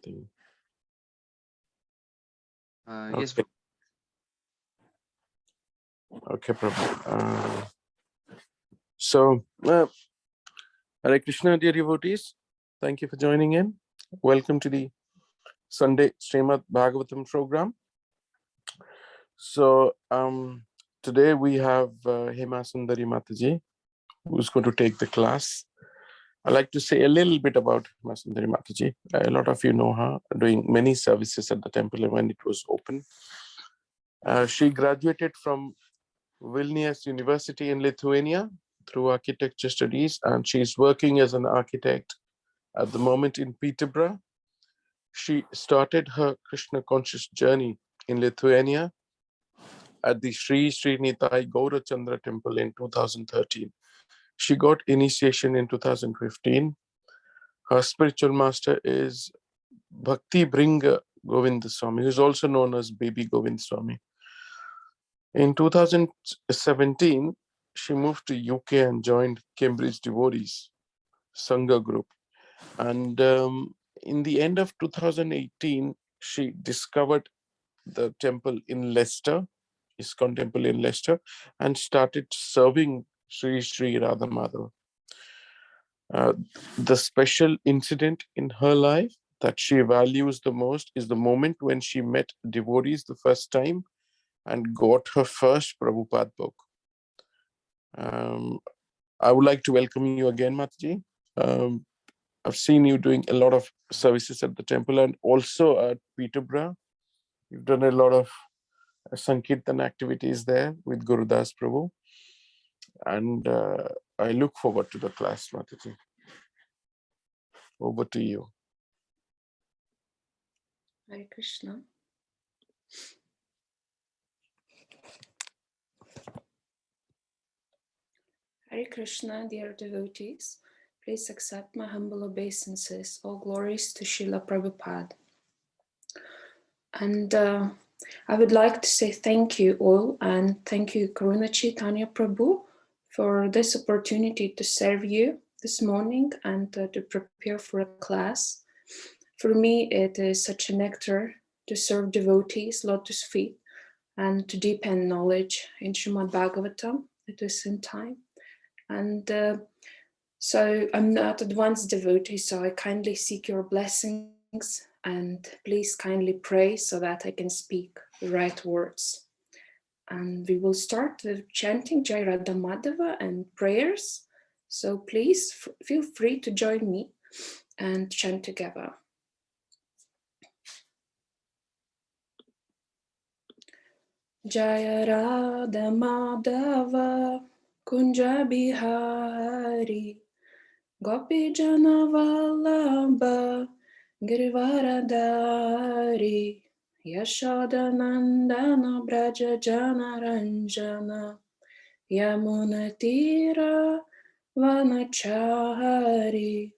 thing. Yes. Okay. Okay, Prabhu. So, Hare Krishna, dear devotees. Thank you for joining in. Welcome to the Sunday Srimad Bhagavatam program. So, today we have Hema Sundari Mataji, who's going to take the class. I'd like to say a little bit about Hema Sundari Mataji. A lot of you know her, doing many services at the temple when it was open. She graduated from Vilnius University in Lithuania through architecture studies, and she's working as an architect at the moment in Peterborough. She started her Krishna conscious journey in Lithuania at the Sri Nitai Gaurachandra temple in 2013. She got initiation in 2015. Her spiritual master is Bhakti Bringa Govind Swami, who is also known as Baby Govind Swami. In 2017, she moved to UK and joined Cambridge Devotees Sangha group. And in the end of 2018, she discovered the temple in Leicester, ISKCON temple in Leicester, and started serving Sri Radha Madhava. The special incident in her life that she values the most is the moment when she met devotees the first time and got her first Prabhupada book. I would like to welcome you again, Mataji. I've seen you doing a lot of services at the temple and also at Peterborough. You've done a lot of Sankirtan activities there with Gurudas Prabhu. And I look forward to the class, Mataji. Over to you. Hare Krishna. Hare Krishna, dear devotees. Please accept my humble obeisances. All glories to Srila Prabhupada. And I would like to say thank you all, and thank you Karuna Chaitanya Prabhu for this opportunity to serve you this morning and to prepare for a class. For me, it is such a nectar to serve devotees, lotus feet, and to deepen knowledge in Srimad Bhagavatam at the same time. And so I'm not advanced devotee, so I kindly seek your blessings and please kindly pray so that I can speak the right words. And we will start with chanting Jai Radha Madhava and prayers. So please feel free to join me and chant together. Jai Radha Madhava Kunja Bihari Gopi Jana Vallabha Girivaradari Yashoda Nandana Braja Jana Ranjana Yamuna Tira Vanachari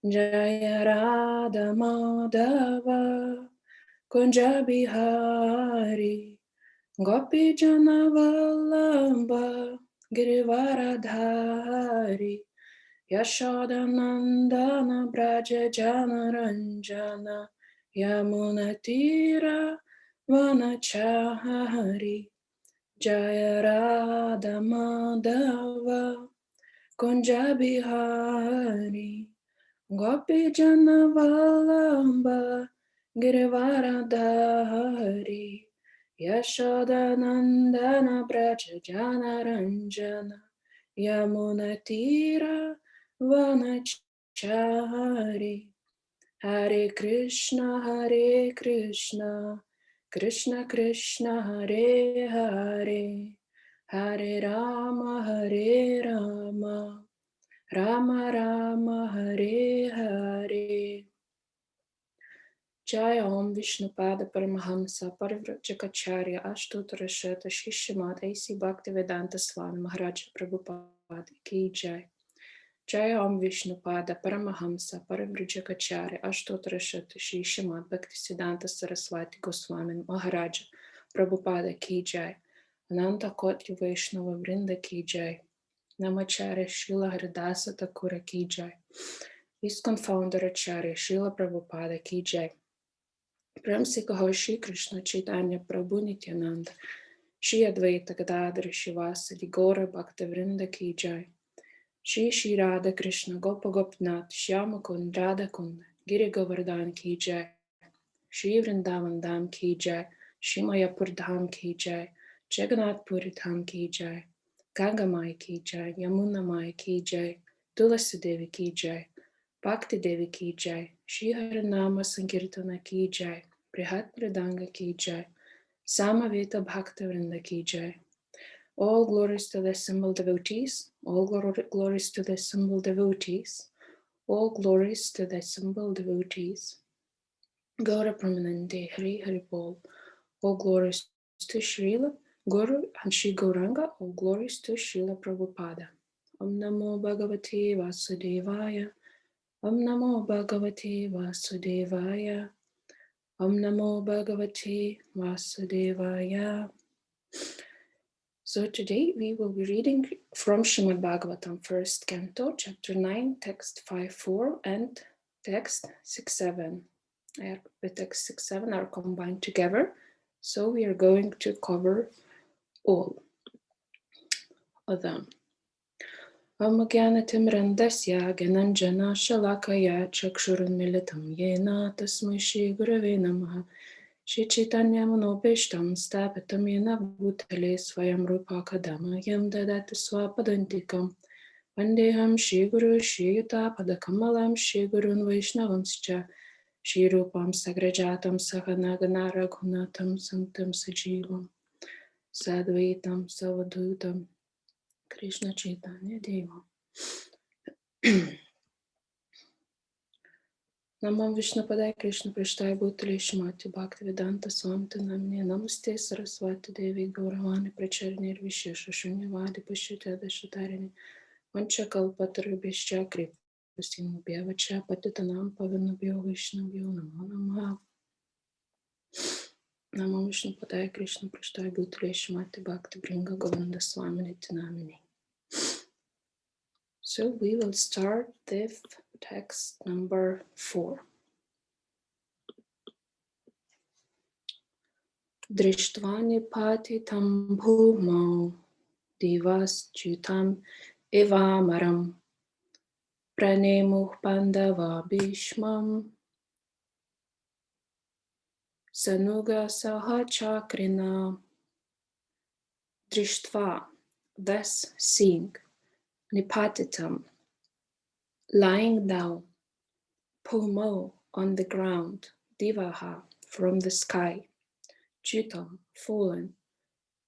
Jaya Radha Madhava Kunja Bihari Gopi Jana Vallabha Girivaradari Yashoda Nandana Braja Jana Ranjana Yamuna Tira Vanachari Jaya Radha Madhava Kunja Bihari Gopi Jana Vallabha Girivaradari Yashoda Nandana Braja Jana Ranjana Yamuna Tira Vanachari Hare Krishna Krishna Krishna Hare Hare Hare Rama Rama Rama Hare Hare Jai Om Vishnupada Paramahamsa Parivrajacharya Ashtottara Shata Shishyamat A.C. Bhaktivedanta Swami Maharaj Prabhupada Ki Jai Jai Om Vishnupada Paramahamsa Parivrajacharya Ashtottara Shata Shishyamat Bhaktisiddhanta Saraswati Goswami Maharaj Prabhupada Ki Jai Ananta Kotri Vaishnava Vrinda Ki Jai Namacharya Srila Haridasa Thakura Ki Jai ISKCON founder Acharya Srila Prabhupada ki jai. Prem se kaho Shri Krishna Chaitanya Prabhu Nityananda Shri Advaita Gadadhara Shivasadi Gaura Bhaktavrinda ki jai. Shri Radha Krishna Gopa Gopinath Shyama Kund Radha Kund Giri Govardhan ki jai. Shri Vrindavan Dham ki jai. Shri Mayapur Dham ki jai. Jagannath Puri Dham ki jai. Ganga Mai ki jai. Yamuna Mai ki jai. Tulasi Devi ki jai. Bhakti Devi ki jai. Shri Harinama Sankirtana ki jai. Prihat Pradanga ki jai. Samaveta Bhaktavrinda ki jai. All glories to the assembled devotees. All glories to the assembled devotees. All glories to the assembled devotees. Gaura Pramanande Hari Hari Bol. All glories to Srila Guru and Shri Gauranga. All glories to Srila Prabhupada. Om Namo Bhagavate Vasudevaya. Om Namo Bhagavate Vasudevaya. Om Namo Bhagavate Vasudevaya. So today we will be reading from Srimad Bhagavatam, first canto, chapter 9, text 5.4 and text 6.7. The text 6.7 are combined together, so we are going to cover all of them. Amagyanatimirandasya Gananjana Shalakaya Chakshurunmilitam Yena Tasmai Shri Gurave Namaha Shri Chaitanya Manobishtam Stapitam Yena Bhutale Swayam Rupa Kadama Yam Dadata Swapadantikam Vandeham Shri Guru Shri Yuta Padakamalam Shri Gurun Vaishnavamscha Shri Rupam Sagrajatam Sahanagana Raghunatam Santam Sajivam Sadvaitam Savadutam Krishna Chaitanya Deva. Namam Vishnu Padai Krishna Prishtai Bhutale Shrimati Bhaktivedanta Swami Namne Namaste Saraswati Devi Gauravani Pracharni Vishesha Shunyavadi Pashyata Dashatarini Vanchakalpatarubhishya Kripasin Bhyavacha Patitanam Pavanabhyo Vishnavyo Namo Namaha. Namam Vishnu Padai Krishna Prishtai Bhutale Shrimati Bhakti Bringa Govinda Swami Nitinamini. So we will start with text number 4. Drishtva patitam bhumau divas chutam evamaram pranemuh pandava bhishmam sanuga sahachakrina. Drishtva, thus seeing, nipatitam, lying down, bhumau, on the ground, divaha, from the sky, chutam, fallen,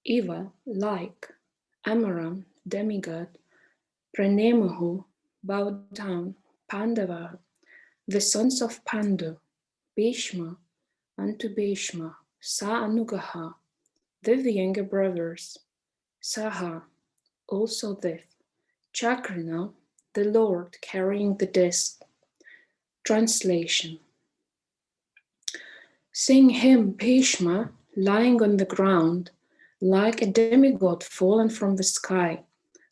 eva, like, amaram, demigod, pranemuhu, bowed down, Pandava, the sons of Pandu, Bhishma, unto Bhishma, Sa Anugaha, with the younger brothers, Saha, also with, Chakrina, the Lord carrying the disc. Translation. Seeing him, Bhishma, lying on the ground, like a demigod fallen from the sky,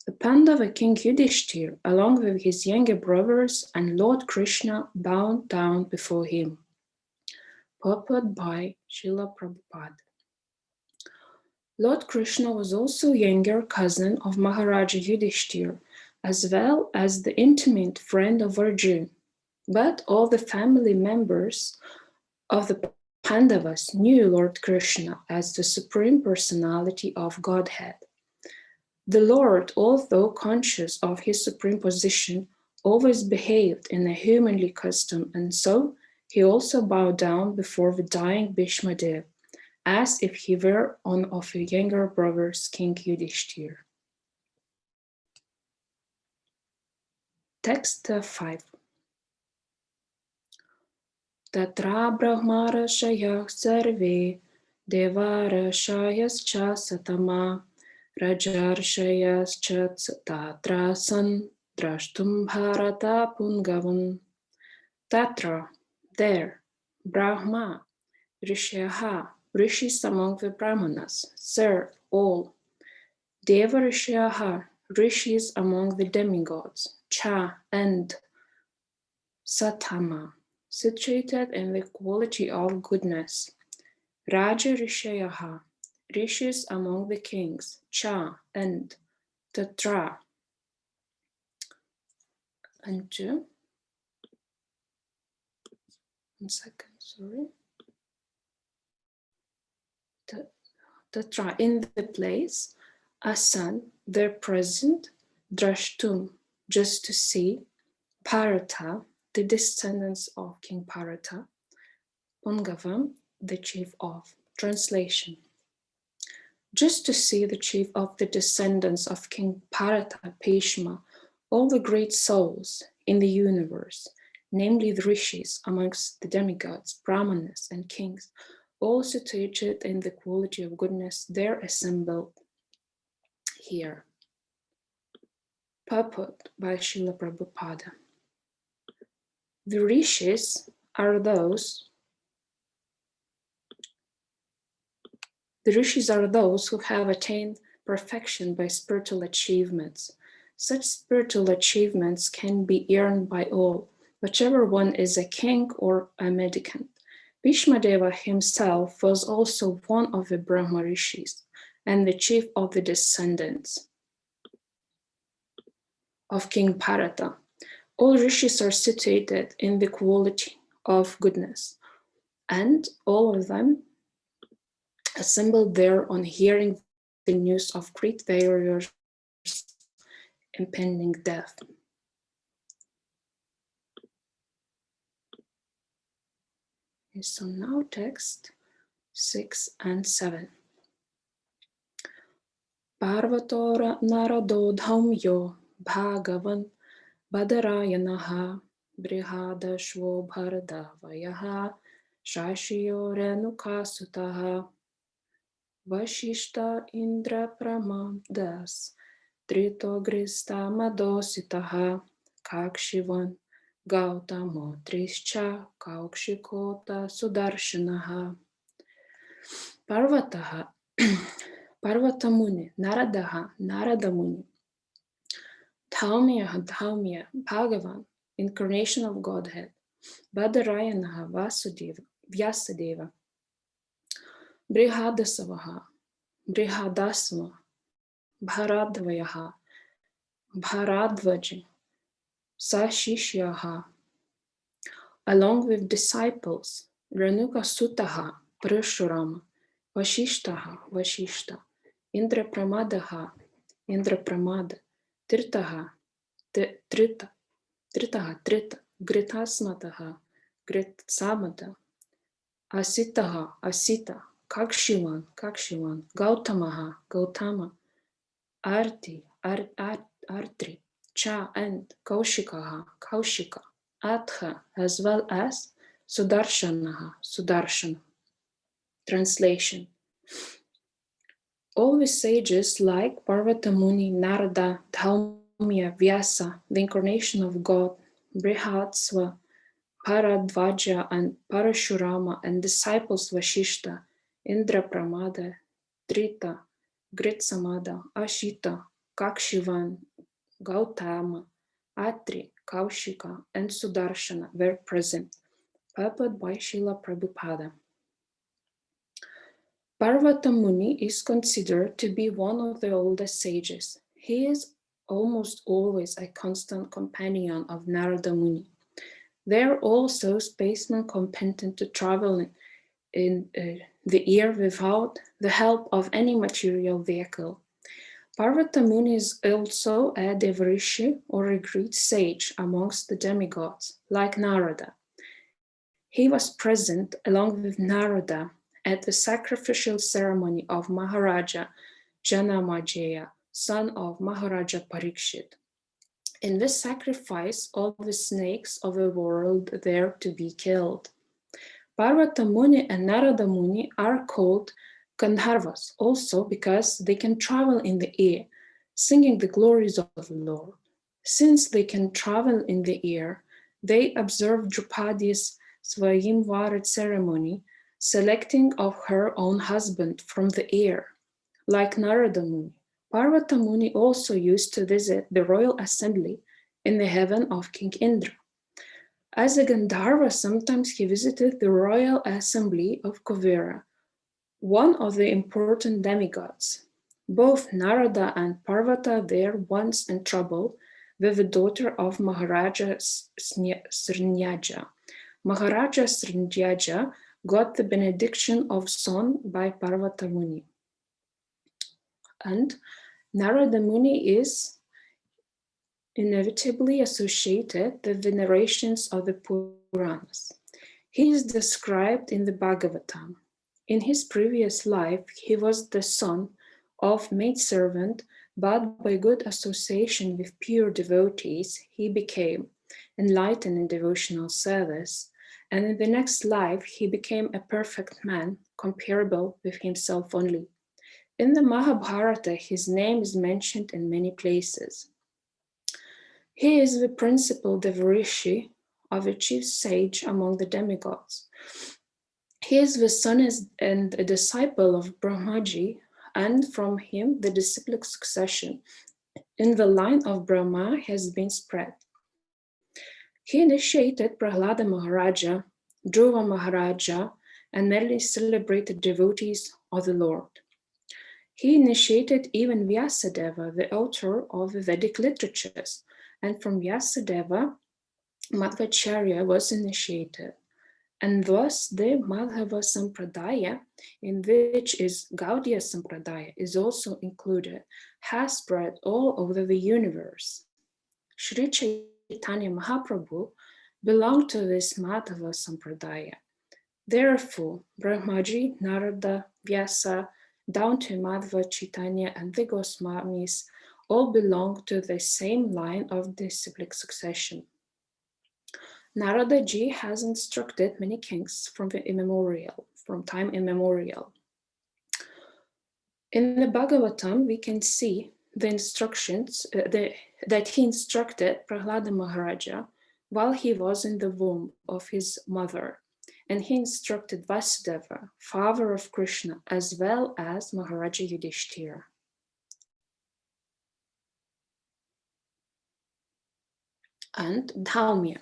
the Pandava king Yudhishthir, along with his younger brothers and Lord Krishna, bowed down before him. Purport by Srila Prabhupada. Lord Krishna was also younger cousin of Maharaja Yudhishthir, as well as the intimate friend of Arjuna. But all the family members of the Pandavas knew Lord Krishna as the Supreme Personality of Godhead. The Lord, although conscious of his supreme position, always behaved in a humanly custom, and so he also bowed down before the dying Bhishma Dev, as if he were one of his younger brothers, King Yudhishthir. Text 5. Tatra Brahmarashayah sarve Devarashayascha satama Rajarshayascha tatra san drashtum bharata pungavan. Tatra, there, Brahma, Rishyaha, rishis among the Brahmanas, serve all. Deva Rishyaha, rishis among the demigods, cha, and Satama, situated in the quality of goodness. Raja Rishayaha, rishis among the kings. Cha, and Tatra, and one second, sorry. Tatra, in the place. Asan, their present. Drashtum, just to see. Parata, the descendants of King Parata. Pungavam, the chief of. Translation. Just to see the chief of the descendants of King Parata Peshma, all the great souls in the universe, namely the rishis amongst the demigods, brahmanas and kings, all situated in the quality of goodness, there assembled here. Purport by Srila Prabhupada. The rishis are those who have attained perfection by spiritual achievements. Such spiritual achievements can be earned by all, whichever one is a king or a mendicant. Bhishmadeva himself was also one of the Brahma rishis and the chief of the descendants of King Parata. All rishis are situated in the quality of goodness, and all of them assembled there on hearing the news of great warriors' impending death. So now text 6 and 7. Parvatora Narododhamyo Bhagavan Badarayanaha Brihadashvo Bharadavayaha Shashiyo Renukasutaha Vashishta Indra Pramadas Tritogrista Madositaha Kakshivan Gautamo Trischa Kaukshikota Sudarshanaha Parvataha Parvatamuni Naradaha Naradamuni Dhaumya Bhagavan, incarnation of Godhead, Badarayanaha Vasudeva Vyasadeva Brihadasavaha Brihadasva Bharadvayaha Bharadvaji Sashishyaha, along with disciples, Renuka Sutaha Parashurama Vashishtaha Vashishta Indra Pramadaha Indra Pramada Tirtaha Trita Tritaha Trita Gritasmataha Gritsamata Asitaha Asita Kakshivan Kakshivan Gautamaha Gautama Arti Artri Cha and Kaushikaha Kaushika Atha, as well as Sudarshanaha Sudarshana. Translation. All the sages like Parvata Muni, Narada, Dhaumya, Vyasa, the incarnation of God, Brihadsva, Paradvaja and Parashurama, and disciples Vashishta, Indra Pramada, Trita, Gritsamada, Ashita, Kakshivan, Gautama, Atri, Kaushika, and Sudarshana were present, purported by Srila Prabhupada. Parvata Muni is considered to be one of the oldest sages. He is almost always a constant companion of Narada Muni. They are also spacemen competent to travel in the air without the help of any material vehicle. Parvata Muni is also a Devarishi or a great sage amongst the demigods, like Narada. He was present along with Narada at the sacrificial ceremony of Maharaja Janamajaya, son of Maharaja Parikshit. In this sacrifice, all the snakes of the world were to be killed. Parvata Muni and Narada Muni are called Gandharvas also because they can travel in the air, singing the glories of the Lord. Since they can travel in the air, they observe Draupadi's Svayamvara ceremony, selecting of her own husband from the air. Like Narada Muni, Parvata Muni also used to visit the royal assembly in the heaven of King Indra. As a Gandharva, sometimes he visited the royal assembly of Kuvera, one of the important demigods. Both Narada and Parvata were once in trouble with the daughter of Maharaja Srnyaja. Maharaja Srnyaja got the benediction of son by Parvata Muni. And Narada Muni is inevitably associated with venerations of the Puranas. He is described in the Bhagavatam. In his previous life, he was the son of maidservant, but by good association with pure devotees, he became enlightened in devotional service. And in the next life, he became a perfect man, comparable with himself only. In the Mahabharata, his name is mentioned in many places. He is the principal Devarishi of a chief sage among the demigods. He is the son and a disciple of Brahmaji, and from him the disciplic succession in the line of Brahma has been spread. He initiated Prahlada Maharaja, Dhruva Maharaja, and many celebrated devotees of the Lord. He initiated even Vyasadeva, the author of the Vedic literatures, and from Vyasadeva, Madhvacharya was initiated. And thus the Madhava Sampradaya, in which is Gaudiya Sampradaya, is also included, has spread all over the universe. Sri Chaitanya Mahaprabhu belonged to this Madhava Sampradaya. Therefore, Brahmaji, Narada, Vyasa, down to Madhva Chaitanya and the Goswamis all belong to the same line of disciplic succession. Narada ji has instructed many kings from time immemorial. In the Bhagavatam, we can see the instructions that he instructed Prahlada Maharaja while he was in the womb of his mother, and he instructed Vasudeva, father of Krishna, as well as Maharaja Yudhishthira. And Dhaumya,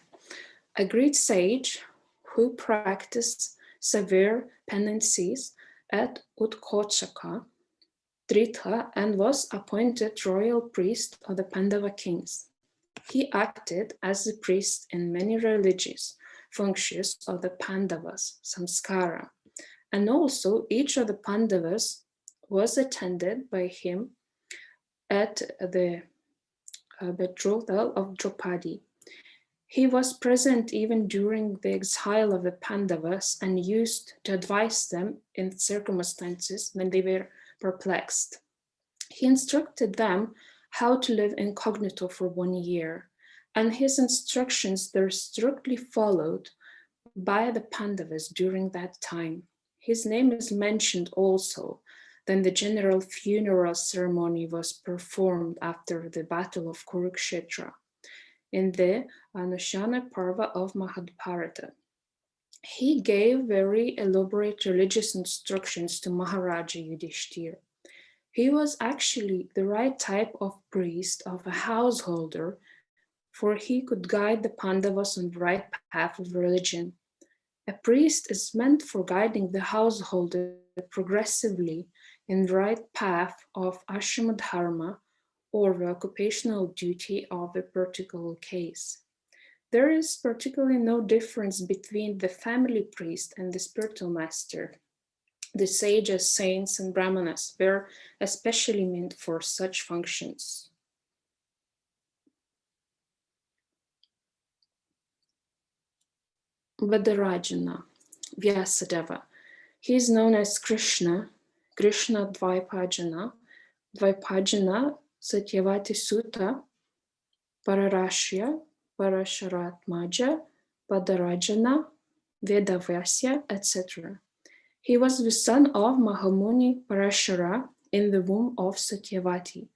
a great sage who practiced severe penances at Utkochaka, Dritha, and was appointed royal priest of the Pandava kings. He acted as a priest in many religious functions of the Pandavas, samskara, and also each of the Pandavas was attended by him at the betrothal of Draupadi. He was present even during the exile of the Pandavas and used to advise them in circumstances when they were perplexed. He instructed them how to live incognito for 1 year, and his instructions were strictly followed by the Pandavas during that time. His name is mentioned also. Then the general funeral ceremony was performed after the Battle of Kurukshetra in the Anushana Parva of Mahabharata. He gave very elaborate religious instructions to Maharaja Yudhishthira. He was actually the right type of priest, of a householder, for he could guide the Pandavas on the right path of religion. A priest is meant for guiding the householder progressively in the right path of ashrama dharma or the occupational duty of a particular case. There is particularly no difference between the family priest and the spiritual master. The sages, saints, and brahmanas were especially meant for such functions. Vadarajana, Vyasadeva. He is known as Krishna Dvaipajana, Satyavati Sutta, Pararashya, Parasharatmaja, Vadarajana, Vedavyasya, etc. He was the son of Mahamuni Parashara in the womb of Satyavati.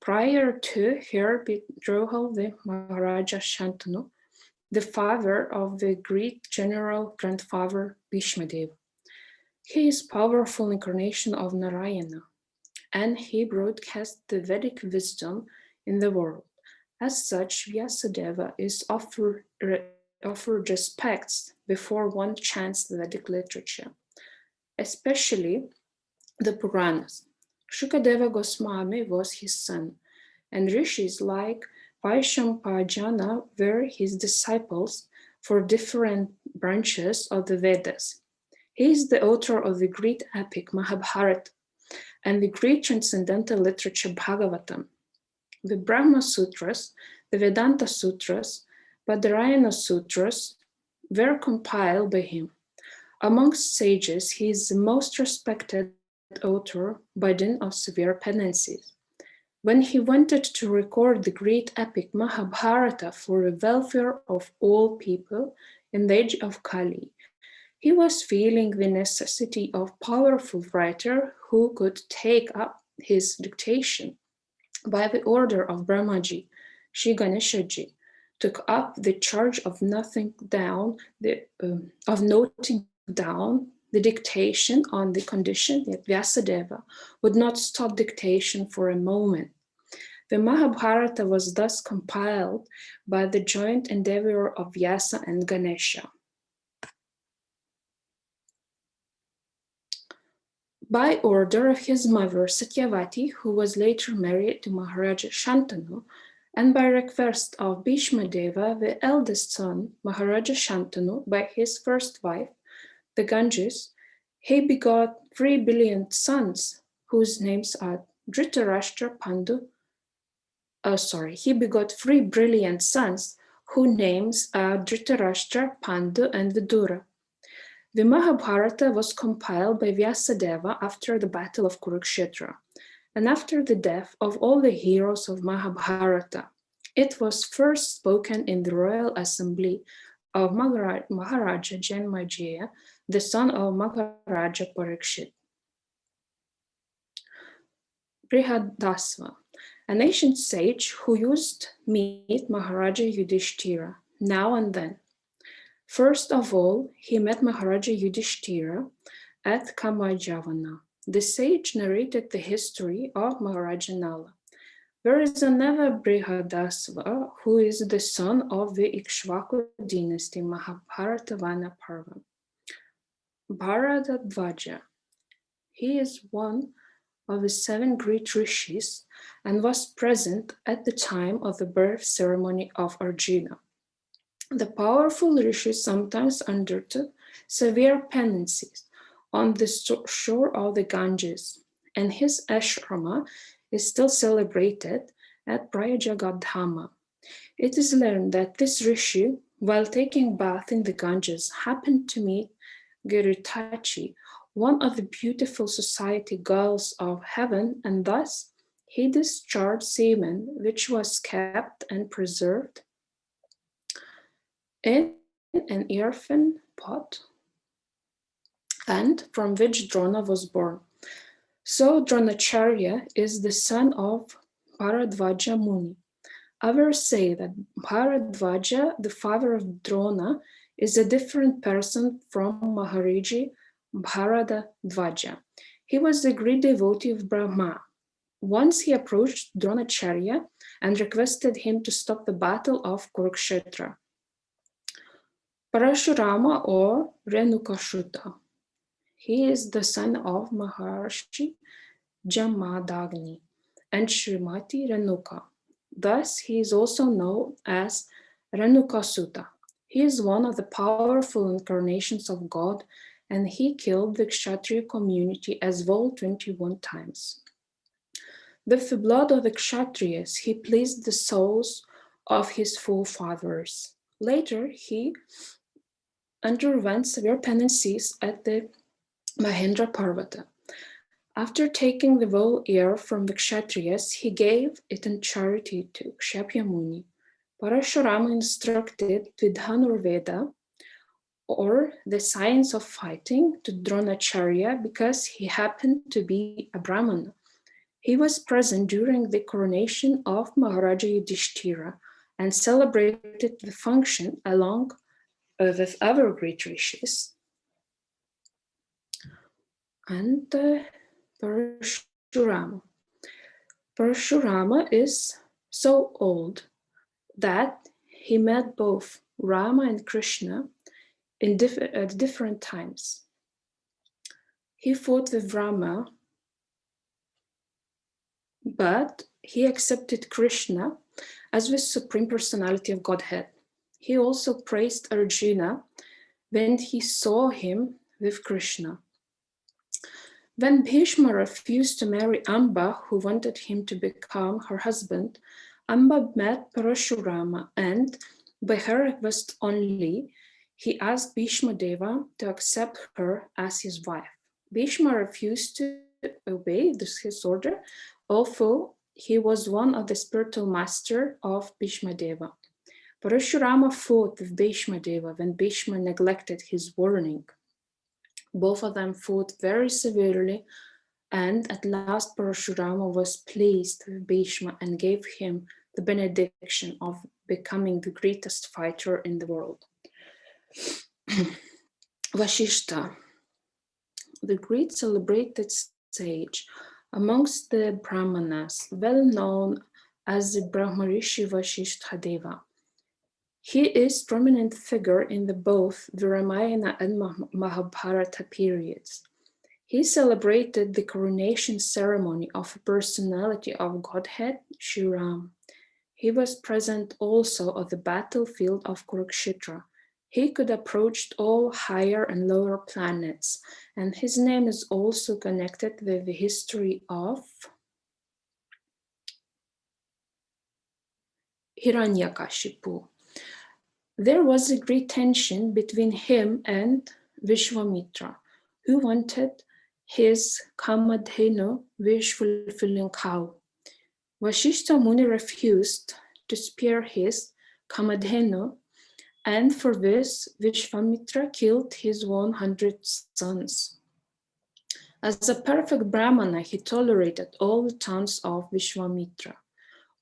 Prior to her betrothal with Maharaja Shantanu, the father of the Greek general grandfather Bhishmadev. He is powerful incarnation of Narayana, and he broadcast the Vedic wisdom in the world. As such, Vyasadeva is often offered respects before one chants the Vedic literature, especially the Puranas. Shukadeva Goswami was his son, and rishis like Vaishampajana were his disciples for different branches of the Vedas. He is the author of the great epic Mahabharata and the great transcendental literature Bhagavatam. The Brahma Sutras, the Vedanta Sutras, Badarayana Sutras were compiled by him. Amongst sages, he is the most respected author, burden of severe penances. When he wanted to record the great epic Mahabharata for the welfare of all people in the age of Kali, he was feeling the necessity of a powerful writer who could take up his dictation. By the order of Brahmaji, Sri Ganeshaji took up the charge of noting down the dictation on the condition that Vyasadeva would not stop dictation for a moment. The Mahabharata was thus compiled by the joint endeavor of Vyasa and Ganesha. By order of his mother Satyavati, who was later married to Maharaja Shantanu, and by request of Bhishma Deva, the eldest son, Maharaja Shantanu, by his first wife, the Ganges, he begot 3 brilliant sons, whose names are Dhritarashtra, Pandu. He begot 3 brilliant sons, whose names are Dhritarashtra, Pandu, and Vidura. The Mahabharata was compiled by Vyasadeva after the Battle of Kurukshetra, and after the death of all the heroes of Mahabharata. It was first spoken in the royal assembly of Maharaja Janmajaya, the son of Maharaja Parikshit. Brihadasva, an ancient sage who used to meet Maharaja Yudhishthira now and then. First of all, he met Maharaja Yudhishthira at Kamajavana. The sage narrated the history of Maharaja Nala. There is another Brihadasva who is the son of the Ikshvaku dynasty, Mahabharatavana Parva. Bharadadvaja. He is one of the 7 great rishis and was present at the time of the birth ceremony of Arjuna. The powerful rishi sometimes undertook severe penances on the shore of the Ganges, and his ashrama is still celebrated at Prayajagadhama. It is learned that this rishi, while taking bath in the Ganges, happened to meet Giritachi, one of the beautiful society girls of heaven, and thus he discharged semen which was kept and preserved in an earthen pot, and from which Drona was born. So Dronacharya is the son of Bharadvaja Muni. Others say that Bharadvaja, the father of Drona, is a different person from Maharaji Bharadvaja. He was a great devotee of Brahma. Once he approached Dronacharya and requested him to stop the battle of Kurukshetra. Parashurama or Renukashuta. He is the son of Maharshi Jamadagni and Srimati Renuka. Thus, he is also known as Renukasuta. He is one of the powerful incarnations of God, and he killed the Kshatriya community as well 21 times. With the blood of the Kshatriyas, he pleased the souls of his forefathers. Later, he underwent severe penances at the Mahendra Parvata. After taking the whole air from the Kshatriyas, he gave it in charity to Kshapya Muni. Parashurama instructed Vidhanurveda, or the science of fighting, to Dronacharya because he happened to be a Brahmana. He was present during the coronation of Maharaja Yudhishthira and celebrated the function along with other great rishis. And Parashurama. Parashurama is so old that he met both Rama and Krishna at different times. He fought with Rama, but he accepted Krishna as the Supreme Personality of Godhead. He also praised Arjuna when he saw him with Krishna. When Bhishma refused to marry Amba, who wanted him to become her husband, Amba met Parashurama, and by her request only, he asked Bhishma Deva to accept her as his wife. Bhishma refused to obey his order, although he was one of the spiritual master of Bhishma Deva. Parashurama fought with Bhishma Deva when Bhishma neglected his warning. Both of them fought very severely, and at last Parashurama was pleased with Bhishma and gave him the benediction of becoming the greatest fighter in the world. Vashishta, the great celebrated sage amongst the Brahmanas, well known as the Brahmarishi Vashishtha Deva. He is prominent figure in both the Ramayana and Mahabharata periods. He celebrated the coronation ceremony of a personality of Godhead, Shri Ram. He was present also at the battlefield of Kurukshetra. He could approach all higher and lower planets, and his name is also connected with the history of Hiranyakashipu. There was a great tension between him and Vishwamitra, who wanted his Kamadhenu wish-fulfilling cow. Vashishta Muni refused to spare his Kamadhenu, and for this Vishwamitra killed his 100 sons. As a perfect Brahmana, he tolerated all the taunts of Vishwamitra.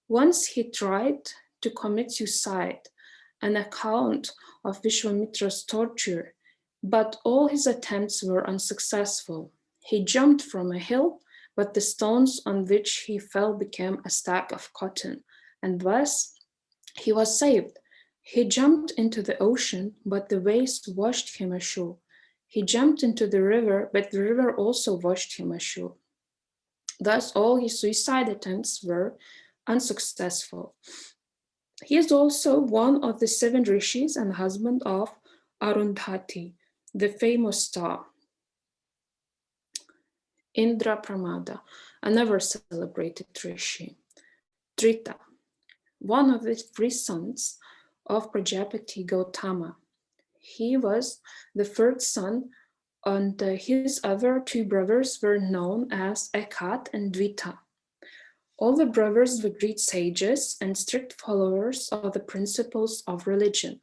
Once he tried to commit suicide, an account of Vishwamitra's torture, but all his attempts were unsuccessful. He jumped from a hill, but the stones on which he fell became a stack of cotton, and thus he was saved. He jumped into the ocean, but the waves washed him ashore. He jumped into the river, but the river also washed him ashore. Thus all his suicide attempts were unsuccessful. He is also one of the 7 rishis and husband of Arundhati, the famous star. Indra Pramada, another celebrated rishi. Trita, one of the 3 sons of Prajapati Gautama. He was the 3rd son, and his other 2 brothers were known as Ekat and Dvita. All the brothers were great sages and strict followers of the principles of religion.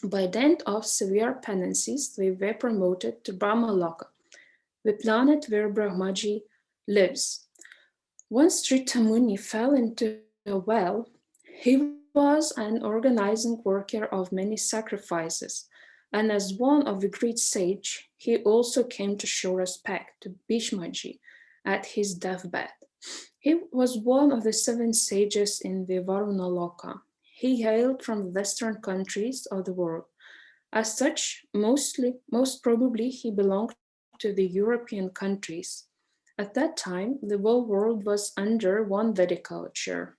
By dint of severe penances, they were promoted to Brahmaloka, the planet where Brahmaji lives. Once Trita Muni fell into a well. He was an organizing worker of many sacrifices, and as one of the great sage, he also came to show respect to Bhishmaji at his deathbed. He was one of the 7 sages in the Varuna Loka. He hailed from the western countries of the world. As such, most probably he belonged to the European countries. At that time, the whole world was under one Vedic culture.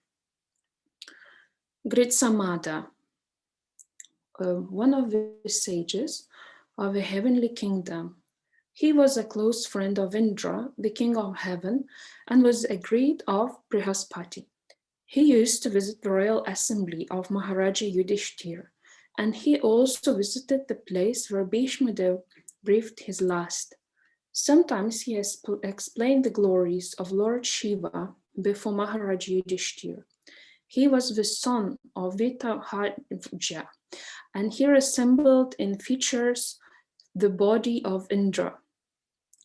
Gritsamada, one of the sages of a heavenly kingdom. He was a close friend of Indra, the king of heaven, and was a great of Brihaspati. He used to visit the royal assembly of Maharaja Yudhishthir, and he also visited the place where Bhishma Dev breathed his last. Sometimes he has explained the glories of Lord Shiva before Maharaja Yudhishthir. He was the son of Vitahaja, and he resembled in features the body of Indra.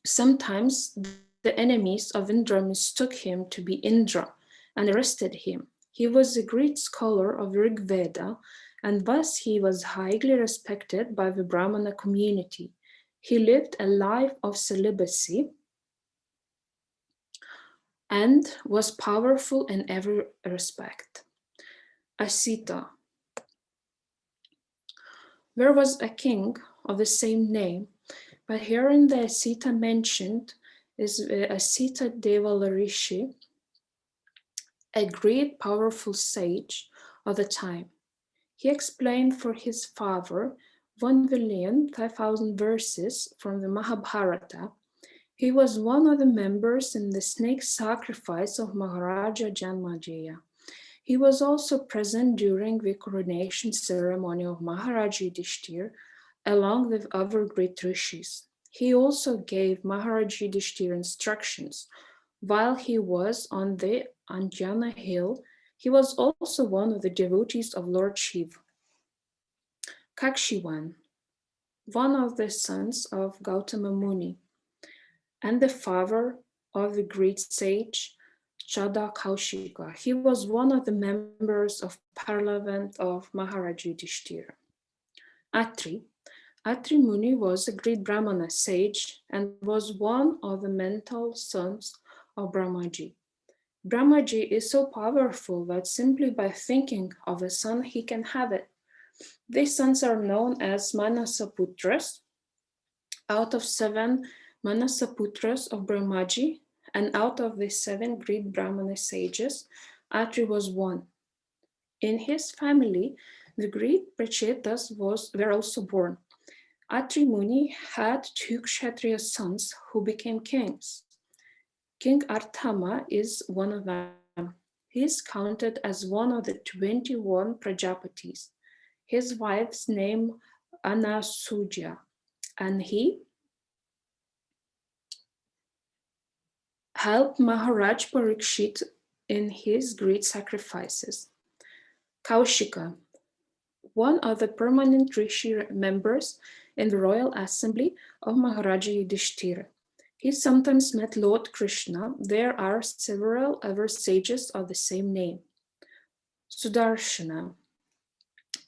Sometimes the enemies of Indra mistook him to be Indra and arrested him. He was a great scholar of Rig Veda, and thus he was highly respected by the Brahmana community. He lived a life of celibacy and was powerful in every respect. Asita, There was a king of the same name, but here in the Sita mentioned is a Sita Deva Rishi, a great powerful sage of the time. He explained for his father 1,500,000 verses from the Mahabharata. He was one of the members in the snake sacrifice of Maharaja Janmajaya. He was also present during the coronation ceremony of Maharaja Yudhishthir, along with other great rishis. He also gave Maharaja Yudhishthir instructions. While he was on the Anjana hill, he was also one of the devotees of Lord Shiva. Kakshivan, one of the sons of Gautama Muni, and the father of the great sage Chada Kaushika. He was one of the members of parliament of Maharaja Yudhishthira. Atri. Atri Muni was a great Brahmana sage and was one of the mental sons of Brahmaji. Brahmaji is so powerful that simply by thinking of a son, he can have it. These sons are known as Manasaputras. Out of 7 Manasaputras of Brahmaji, and out of the 7 great Brahmana sages, Atri was one. In his family, the great Prachetas were also born. Atri Muni had 2 Kshatriya sons who became kings. King Arthama is one of them. He is counted as one of the 21 Prajapatis. His wife's name Anasuja, and he helped Maharaj Parikshit in his great sacrifices. Kaushika, one of the permanent rishi members in the royal assembly of Maharaja Yudhishthira. He sometimes met Lord Krishna. There are several other sages of the same name. Sudarshana,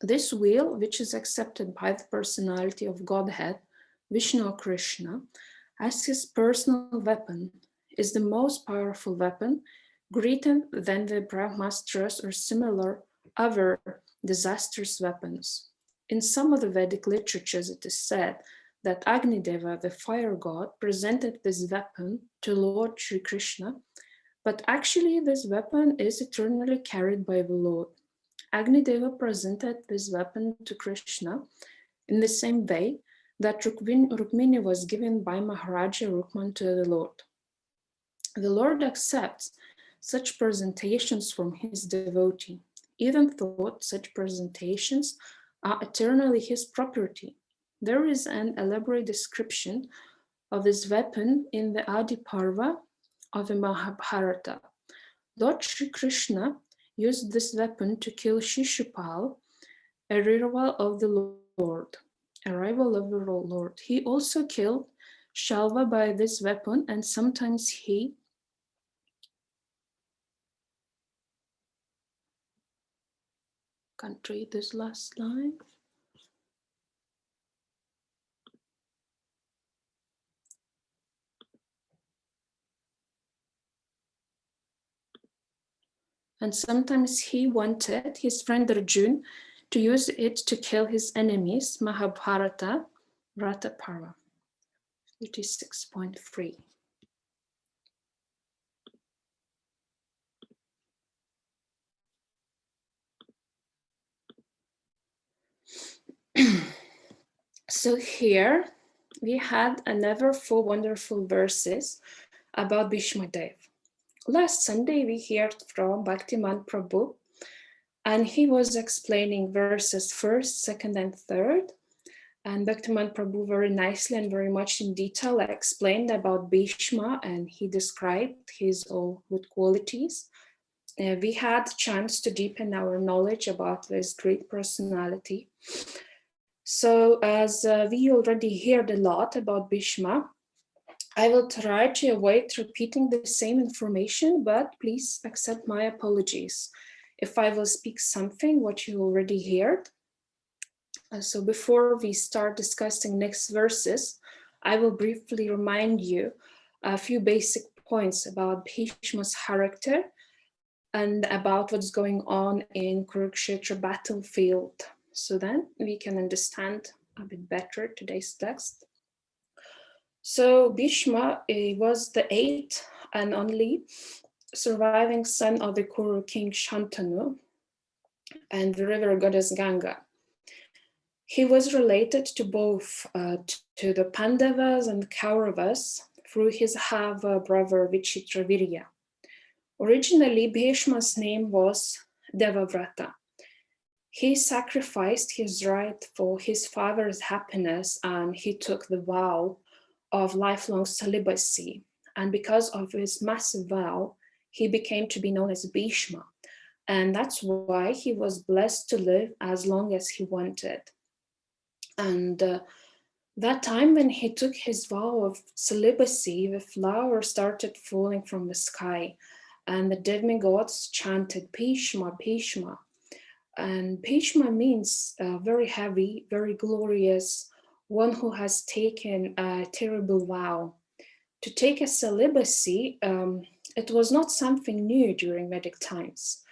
this wheel, which is accepted by the personality of Godhead, Vishnu or Krishna, as his personal weapon, is the most powerful weapon, greater than the Brahmastras or similar other disastrous weapons. In some of the Vedic literatures, it is said that Agnideva, the fire god, presented this weapon to Lord Sri Krishna, but actually this weapon is eternally carried by the Lord. Agnideva presented this weapon to Krishna in the same way that Rukmini was given by Maharaja Rukman to the Lord. The Lord accepts such presentations from his devotee, even though such presentations are eternally his property. There is an elaborate description of this weapon in the Adi Parva of the Mahabharata. Lord Sri Krishna used this weapon to kill Shishupal, a rival of the Lord. He also killed Shalva by this he can't read this last line. And sometimes he wanted his friend Arjun to use it to kill his enemies, Mahabharata, Rata Parva, 56.3. So here we had another 4 wonderful verses about Bhishma Dev. Last Sunday we heard from Bhaktiman Prabhu, and he was explaining verses 1st, 2nd, and 3rd. And Bhaktiman Prabhu very nicely and very much in detail explained about Bhishma, and he described his all good qualities. We had a chance to deepen our knowledge about this great personality. So as we already heard a lot about Bhishma, I will try to avoid repeating the same information, but please accept my apologies if I will speak something what you already heard. So before we start discussing next verses, I will briefly remind you a few basic points about Bhishma's character and about what's going on in Kurukshetra battlefield. so then we can understand a bit better today's text. So Bhishma was the eighth and only surviving son of the Kuru king Shantanu and the river goddess Ganga. He was related to both to the Pandavas and Kauravas through his half-brother Vichitravirya. Originally, Bhishma's name was Devavrata. He sacrificed his right for his father's happiness and he took the vow of lifelong celibacy. And because of his massive vow, he became to be known as Bhishma. And that's why he was blessed to live as long as he wanted. And that time when he took his vow of celibacy, the flowers started falling from the sky and the demigods chanted Bhishma, Bhishma. And Bhishma means very heavy, very glorious, one who has taken a terrible vow. To take a celibacy, it was not something new during Vedic times,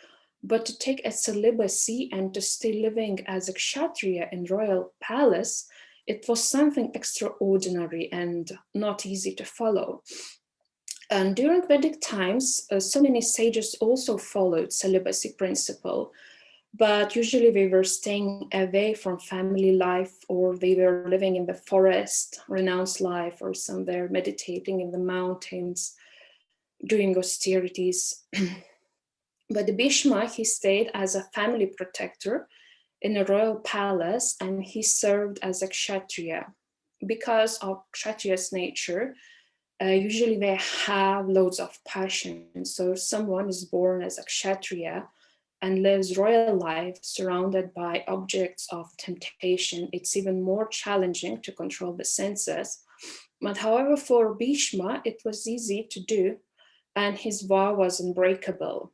but to take a celibacy and to stay living as a kshatriya in royal palace, it was something extraordinary and not easy to follow. And during Vedic times, so many sages also followed celibacy principle, but usually they were staying away from family life, or they were living in the forest, renounced life, or somewhere meditating in the mountains, doing austerities. But Bhishma, he stayed as a family protector in a royal palace, and he served as a kshatriya. Because of kshatriya's nature, usually they have loads of passion. So someone is born as a kshatriya and lives royal life surrounded by objects of temptation. It's even more challenging to control the senses. But however, for Bhishma, it was easy to do, and his vow was unbreakable.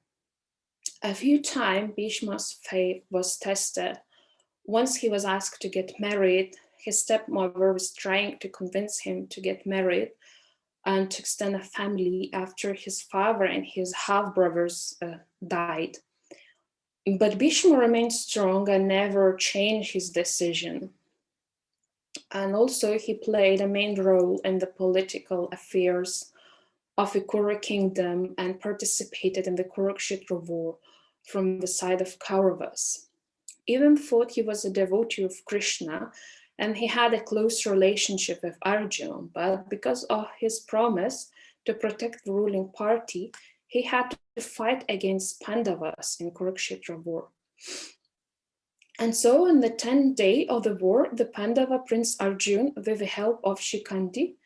A few times, Bhishma's faith was tested. Once he was asked to get married, his stepmother was trying to convince him to get married and to extend a family after his father and his half-brothers died. But Bhishma remained strong and never changed his decision. And also he played a main role in the political affairs of the Kuru kingdom and participated in the Kurukshetra war from the side of Kauravas. Even thought he was a devotee of Krishna and he had a close relationship with Arjuna, but because of his promise to protect the ruling party, he had to fight against Pandavas in Kurukshetra war. And so on the 10th day of the war, the Pandava prince Arjuna, with the help of Shikandi,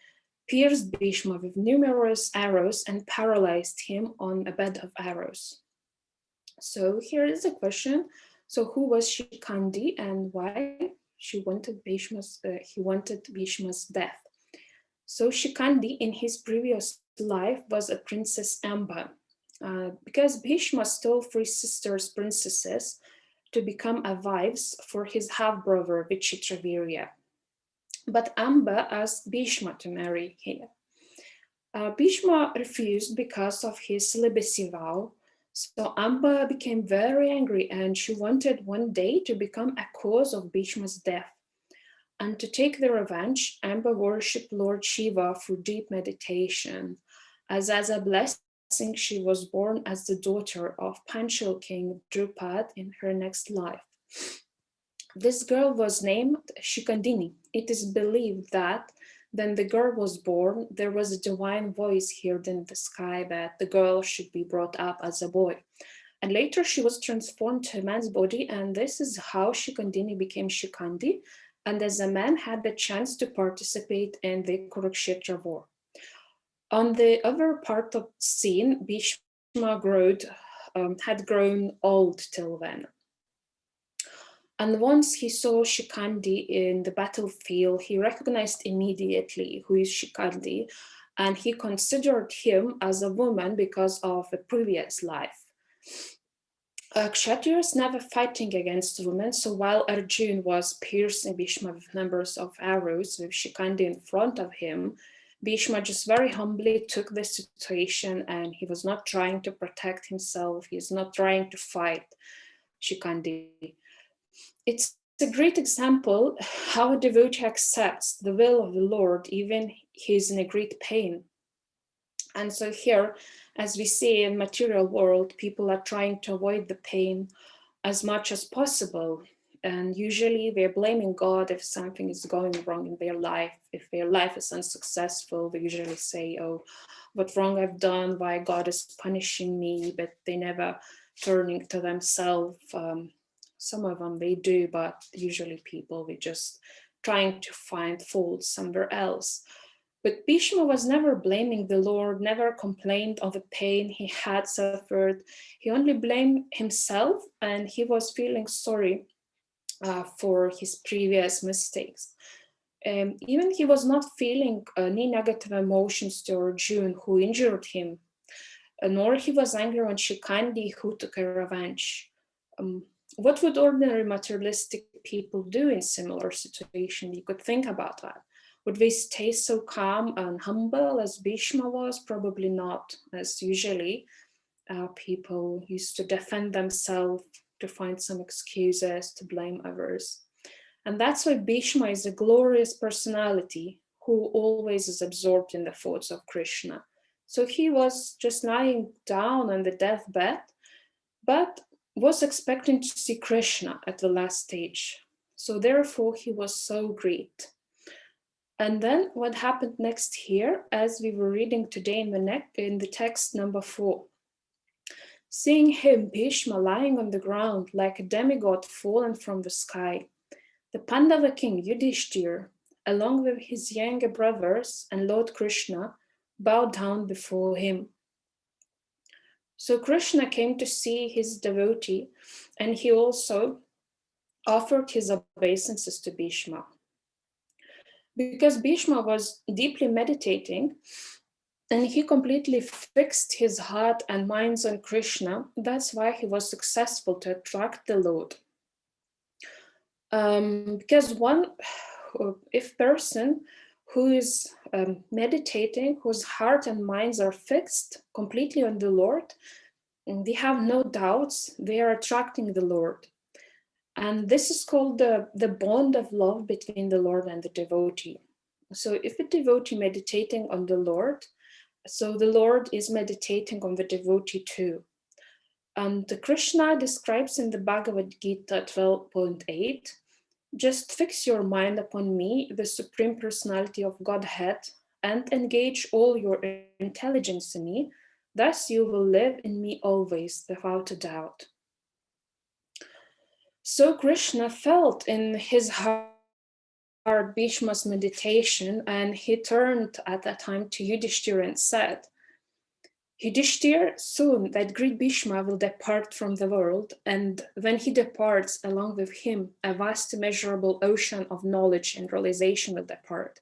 pierced Bhishma with numerous arrows and paralyzed him on a bed of arrows. So here is a question. So who was Shikandi and why he wanted Bhishma's death? So Shikandi in his previous life was a princess Amba. Because Bhishma stole 3 sisters princesses to become wives for his half-brother Vichitravirya. But Amba asked Bhishma to marry her. Bhishma refused because of his celibacy vow. So Amba became very angry and she wanted one day to become a cause of Bhishma's death. And to take the revenge, Amba worshipped Lord Shiva through deep meditation. As a blessing, she was born as the daughter of Panchal king Drupad in her next life. This girl was named Shikandini. It is believed that when the girl was born, there was a divine voice heard in the sky that the girl should be brought up as a boy. And later she was transformed to a man's body, and this is how Shikandini became Shikandi, and as a man had the chance to participate in the Kurukshetra war. On the other part of the scene, Bhishma had grown old till then. And once he saw Shikandi in the battlefield, he recognized immediately who is Shikandi, and he considered him as a woman because of a previous life. Kshatriyas never fighting against women, so while Arjuna was piercing Bhishma with numbers of arrows with Shikandi in front of him, Bhishma just very humbly took the situation and he was not trying to protect himself, he is not trying to fight Shikandi. It's a great example how a devotee accepts the will of the Lord, even he's in a great pain. And so here, as we see in material world, people are trying to avoid the pain as much as possible. And usually they're blaming God if something is going wrong in their life. If their life is unsuccessful, they usually say, oh, what wrong I've done, why God is punishing me, but they never turning to themselves. Some of them they do, but usually people, they just trying to find fault somewhere else. But Bhishma was never blaming the Lord, never complained of the pain he had suffered. He only blamed himself, and he was feeling sorry for his previous mistakes. Even he was not feeling any negative emotions to Arjuna, who injured him, nor he was angry on Shikandi, who took a revenge. What would ordinary materialistic people do in similar situation? You could think about that. Would they stay so calm and humble as Bhishma was? Probably not, as usually people used to defend themselves, to find some excuses, to blame others. And that's why Bhishma is a glorious personality who always is absorbed in the thoughts of Krishna. So he was just lying down on the deathbed, but was expecting to see Krishna at the last stage. So therefore he was so great. And then what happened next here, as we were reading today in the text number 4. Seeing him, Bhishma, lying on the ground like a demigod fallen from the sky, the Pandava king Yudhishthir, along with his younger brothers and Lord Krishna, bowed down before him. So Krishna came to see his devotee, and he also offered his obeisances to Bhishma. Because Bhishma was deeply meditating, and he completely fixed his heart and minds on Krishna. That's why he was successful to attract the Lord. Because if person who is meditating, whose heart and minds are fixed completely on the Lord, and they have no doubts, they are attracting the Lord. And this is called the bond of love between the Lord and the devotee. So if a devotee meditating on the Lord, so the Lord is meditating on the devotee too. And Krishna describes in the Bhagavad Gita 12.8, just fix your mind upon me, the Supreme Personality of Godhead, and engage all your intelligence in me. Thus you will live in me always, without a doubt. So Krishna felt in his heart Bhishma's meditation, and he turned at that time to Yudhishthira and said, Yudhishthira, soon that great Bhishma will depart from the world, and when he departs, along with him, a vast immeasurable ocean of knowledge and realization will depart.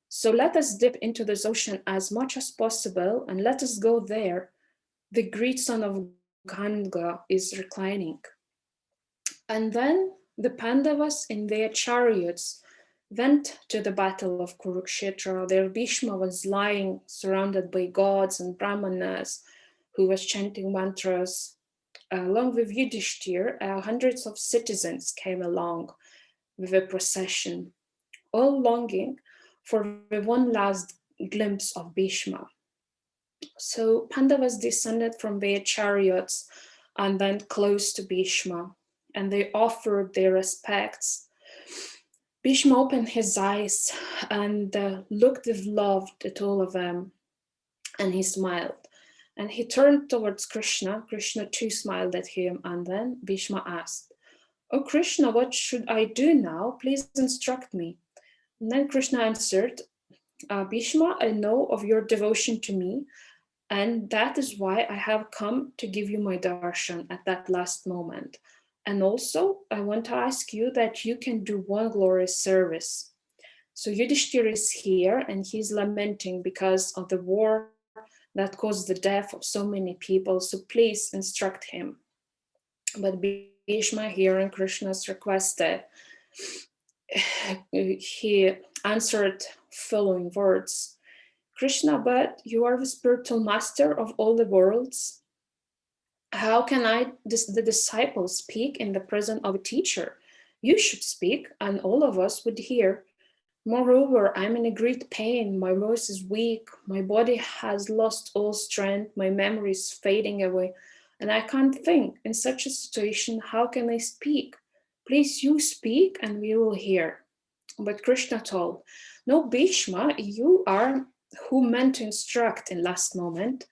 So let us dip into this ocean as much as possible, and let us go there. The great son of Ganga is reclining. And then the Pandavas in their chariots went to the battle of Kurukshetra. There Bhishma was lying surrounded by gods and brahmanas who was chanting mantras. Along with Yudhishthir, hundreds of citizens came along with a procession, all longing for the one last glimpse of Bhishma. So Pandavas descended from their chariots and went close to Bhishma, and they offered their respects. Bhishma opened his eyes and looked with love at all of them, and he smiled. And he turned towards Krishna. Krishna too smiled at him, and then Bhishma asked, "Oh Krishna, what should I do now? Please instruct me." And then Krishna answered, Bhishma, I know of your devotion to me, and that is why I have come to give you my darshan at that last moment. And also, I want to ask you that you can do one glorious service. So Yudhishthira is here, and he's lamenting because of the war that caused the death of so many people. So please instruct him. But Bhishma, hearing Krishna's request, he answered following words. Krishna, but you are the spiritual master of all the worlds. How can the disciple speak in the presence of a teacher? You should speak, and all of us would hear. Moreover, I'm in a great pain. My voice is weak. My body has lost all strength. My memory is fading away, and I can't think. In such a situation, how can I speak? Please, you speak, and we will hear. But Krishna told, no, Bhishma, you are who meant to instruct in last moment.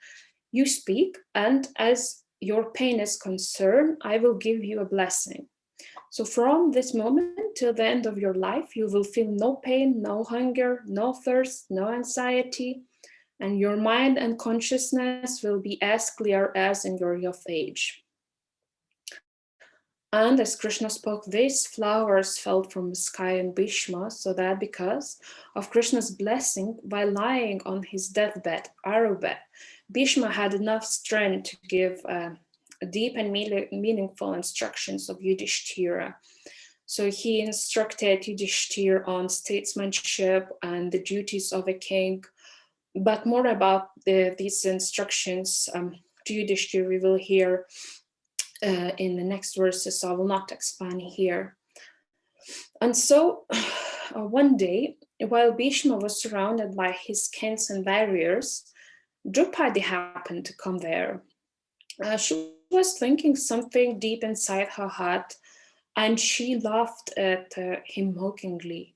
You speak, and as your pain is concerned, I will give you a blessing. So from this moment till the end of your life, you will feel no pain, no hunger, no thirst, no anxiety, and your mind and consciousness will be as clear as in your youth age. And as Krishna spoke this, flowers fell from the sky in Bhishma, so that because of Krishna's blessing, while lying on his deathbed, arrow bed, Bhishma had enough strength to give deep and meaningful instructions of Yudhishthira. So he instructed Yudhishthira on statesmanship and the duties of a king, but more about these instructions to Yudhishthira we will hear in the next verses, so I will not expand here. And so one day, while Bhishma was surrounded by his kins and warriors, Draupadi happened to come there. She was thinking something deep inside her heart, and she laughed at him mockingly.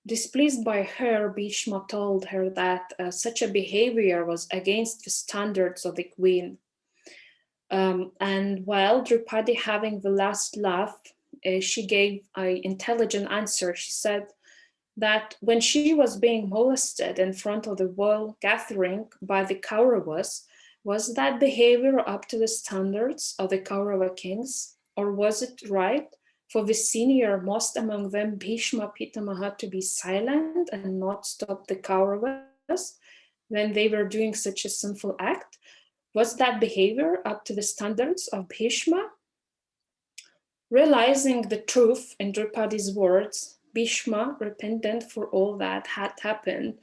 Displeased by her, Bhishma told her that such a behavior was against the standards of the queen. And while Draupadi having the last laugh, she gave an intelligent answer. She said that when she was being molested in front of the royal gathering by the Kauravas, was that behavior up to the standards of the Kaurava kings, or was it right for the senior most among them, Bhishma Pitamaha, to be silent and not stop the Kauravas when they were doing such a sinful act? Was that behavior up to the standards of Bhishma? Realizing the truth in Draupadi's words, Bhishma repented for all that had happened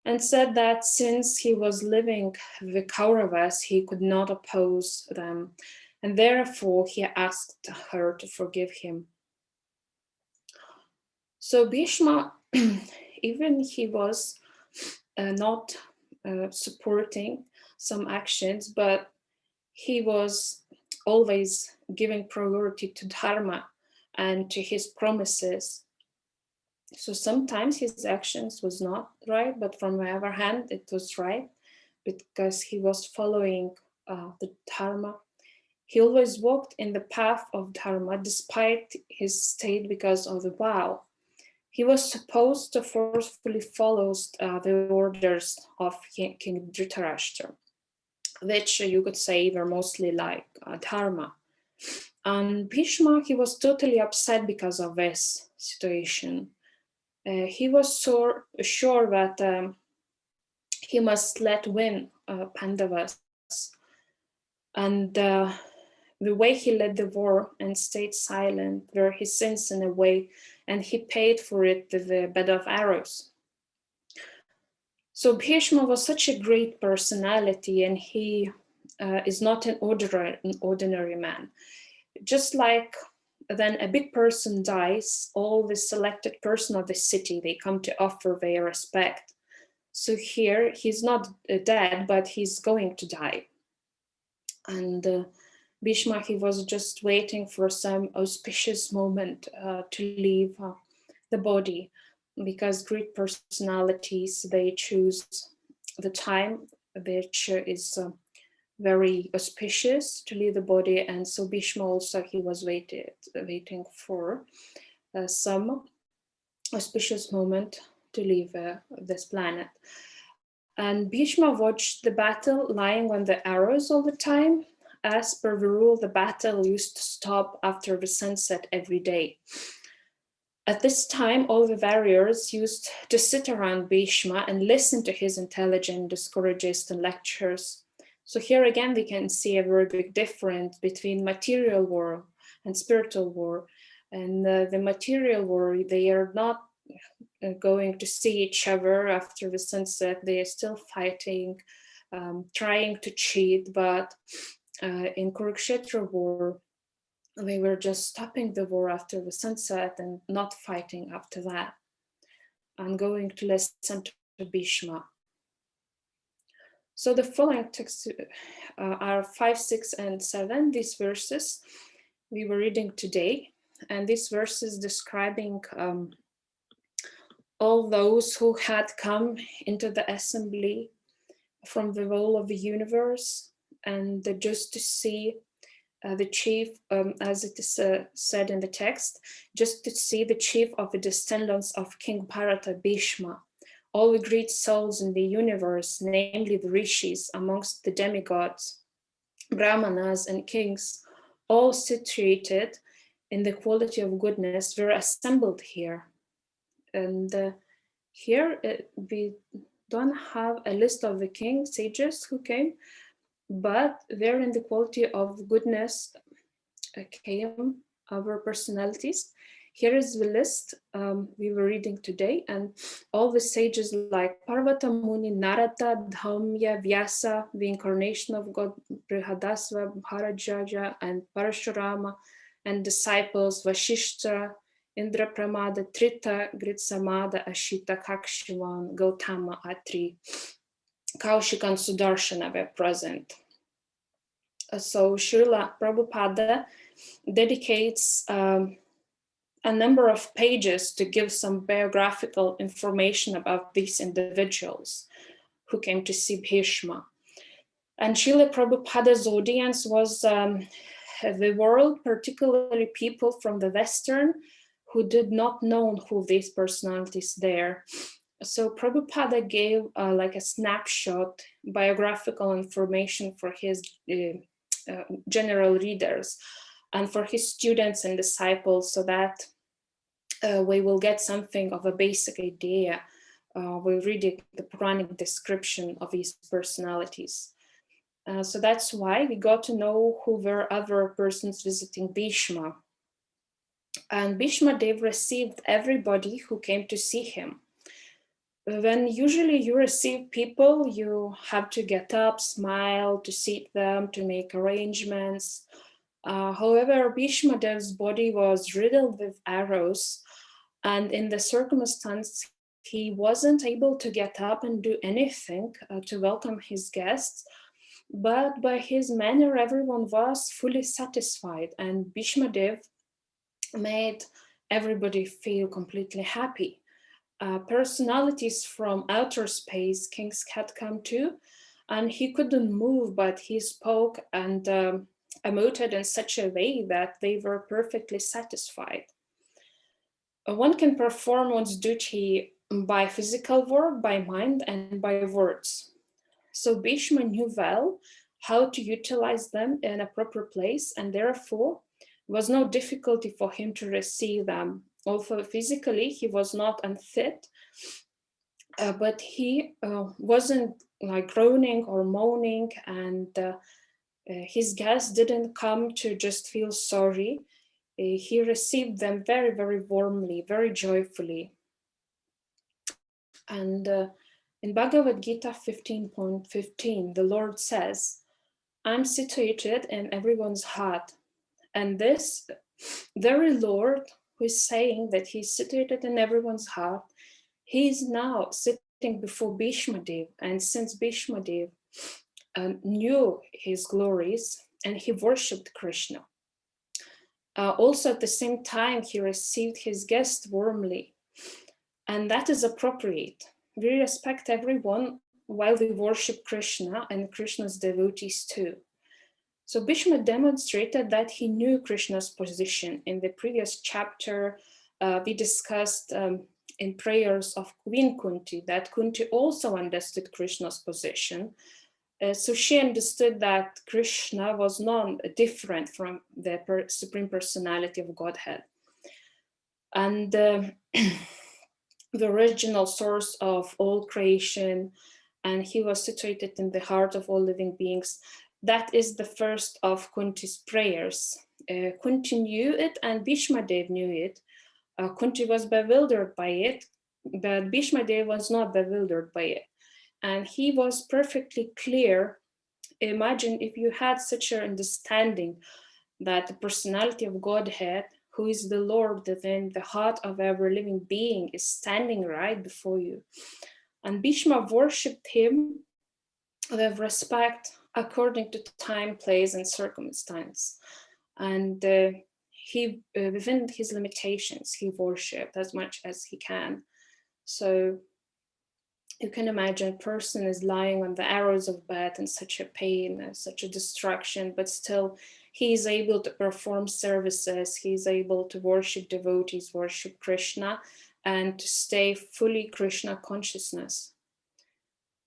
and said that since he was living with Kauravas, he could not oppose them, and therefore he asked her to forgive him. So Bhishma, even he was not supporting some actions, but he was always giving priority to dharma and to his promises. So sometimes his actions was not right, but from the other hand, it was right because he was following the dharma. He always walked in the path of dharma despite his state because of the vow. He was supposed to forcefully follow the orders of King Dhritarashtra, which you could say were mostly like dharma. And Bhishma, he was totally upset because of this situation. He was so sure that he must let win Pandavas. And the way he led the war and stayed silent were his sins in a way, and he paid for it with a bed of arrows. So Bhishma was such a great personality, and he is not an ordinary man. Just like when a big person dies, all the selected person of the city, they come to offer their respect. So here, he's not dead, but he's going to die. And Bhishma, he was just waiting for some auspicious moment to leave the body, because great personalities, they choose the time which is very auspicious to leave the body. And so Bhishma also, he was waiting for some auspicious moment to leave this planet. And Bhishma watched the battle lying on the arrows all the time. As per the rule, the battle used to stop after the sunset every day. At this time, all the warriors used to sit around Bhishma and listen to his intelligent discourages and lectures. So here again, we can see a very big difference between material war and spiritual war. And the material war, they are not going to see each other after the sunset. They are still fighting, trying to cheat. But in Kurukshetra war, They were just stopping the war after the sunset and not fighting after that, and going to listen to Bhishma. So the following texts are 5, 6, and 7, these verses we were reading today. And these verses describing all those who had come into the assembly from the whole of the universe, and just to see the chief, as it is said in the text, just to see the chief of the descendants of King Bharata, Bhishma, all the great souls in the universe, namely the rishis amongst the demigods, brahmanas and kings, all situated in the quality of goodness, were assembled here. And here we don't have a list of the king sages who came, but they're in the quality of goodness came our personalities. Here is the list we were reading today, and all the sages like Parvata Muni, Narada, Dhaumya, Vyasa, the incarnation of God, Brihadasva, Bharajaja, and Parashurama, and disciples Vashishta, Indra Pramada, Trita, Gritsamada, Ashita, Kakshivan, Gautama, Atri, Kaushik, and Sudarshana were present. So Srila Prabhupada dedicates a number of pages to give some biographical information about these individuals who came to see Bhishma. And Srila Prabhupada's audience was the world, particularly people from the Western, who did not know who these personalities there. So Prabhupada gave like a snapshot biographical information for his general readers and for his students and disciples, so that we will get something of a basic idea. We're reading the Puranic description of these personalities. So that's why we got to know who were other persons visiting Bhishma. And Bhishma Dev received everybody who came to see him. When usually you receive people, you have to get up, smile, to seat them, to make arrangements. However, Bhishma Dev's body was riddled with arrows, and in the circumstance, he wasn't able to get up and do anything to welcome his guests. But by his manner, everyone was fully satisfied, and Bhishma Dev made everybody feel completely happy. Personalities from outer space, kings had come to, and he couldn't move, but he spoke and emoted in such a way that they were perfectly satisfied. One can perform one's duty by physical work, by mind, and by words. So Bhishma knew well how to utilize them in a proper place, and therefore was no difficulty for him to receive them. Although physically he was not unfit, but he wasn't like groaning or moaning, and his guests didn't come to just feel sorry. He received them very, very warmly, very joyfully. And in Bhagavad Gita 15.15, the Lord says, I'm situated in everyone's heart. And this very Lord who is saying that he's situated in everyone's heart, he is now sitting before Bhishma Dev. And since Bhishma Dev knew his glories and he worshipped Krishna, also at the same time, he received his guest warmly. And that is appropriate. We respect everyone while we worship Krishna and Krishna's devotees too. So Bhishma demonstrated that he knew Krishna's position. In the previous chapter, we discussed in prayers of Queen Kunti that Kunti also understood Krishna's position. So she understood that Krishna was not different from the Supreme Personality of Godhead. And the original source of all creation, and he was situated in the heart of all living beings. That is the first of Kunti's prayers. Kunti knew it and Bhishma Dev knew it. Kunti was bewildered by it, but Bhishma Dev was not bewildered by it. And he was perfectly clear. Imagine if you had such an understanding that the personality of Godhead, who is the Lord within the heart of every living being, is standing right before you. And Bhishma worshipped him with respect according to time, place, and circumstance. And he, within his limitations, he worshipped as much as he can. So you can imagine a person is lying on the arrows of bed in such a pain, such a destruction, but still he is able to perform services, he is able to worship devotees, worship Krishna, and to stay fully Krishna consciousness.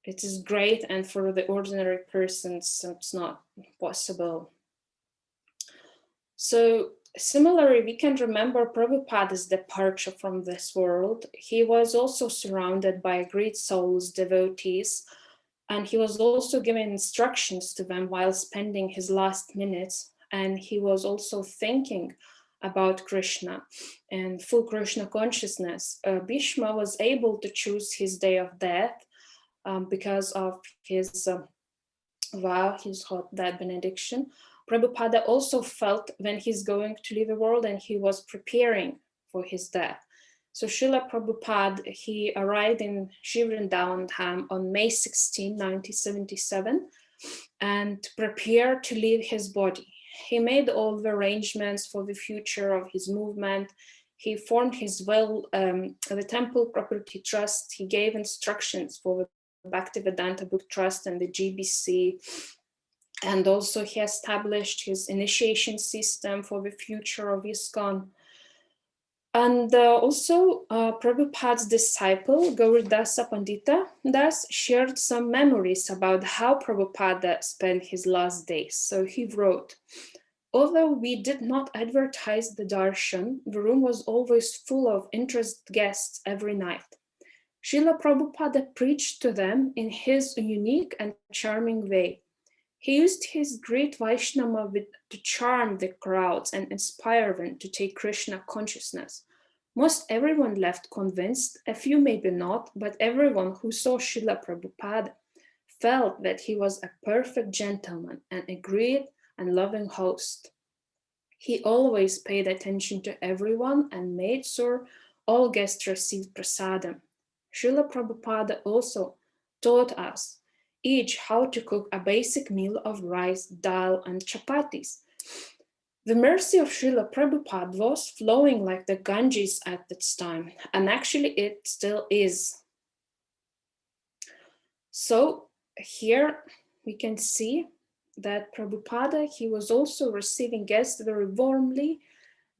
It is great, and for the ordinary persons, it's not possible. So similarly, we can remember Prabhupada's departure from this world. He was also surrounded by great souls, devotees, and he was also giving instructions to them while spending his last minutes. And he was also thinking about Krishna and full Krishna consciousness. Bhishma was able to choose his day of death because of his vow, his that benediction. Prabhupada also felt when he's going to leave the world, and he was preparing for his death. So Srila Prabhupada, he arrived in Sri Vrindavan Dham on May 16, 1977, and prepared to leave his body. He made all the arrangements for the future of his movement. He formed his will, the Temple Property Trust. He gave instructions for the Bhaktivedanta Book Trust and the GBC. And also he established his initiation system for the future of ISKCON. And also Prabhupada's disciple, Gauridasa Pandita Das, shared some memories about how Prabhupada spent his last days. So he wrote, although we did not advertise the darshan, the room was always full of interested guests every night. Srila Prabhupada preached to them in his unique and charming way. He used his great Vaishnava wit to charm the crowds and inspire them to take Krishna consciousness. Most everyone left convinced, a few maybe not, but everyone who saw Srila Prabhupada felt that he was a perfect gentleman and a great and loving host. He always paid attention to everyone and made sure all guests received prasadam. Srila Prabhupada also taught us each how to cook a basic meal of rice, dal, and chapatis. The mercy of Srila Prabhupada was flowing like the Ganges at its time, and actually it still is. So here we can see that Prabhupada, he was also receiving guests very warmly,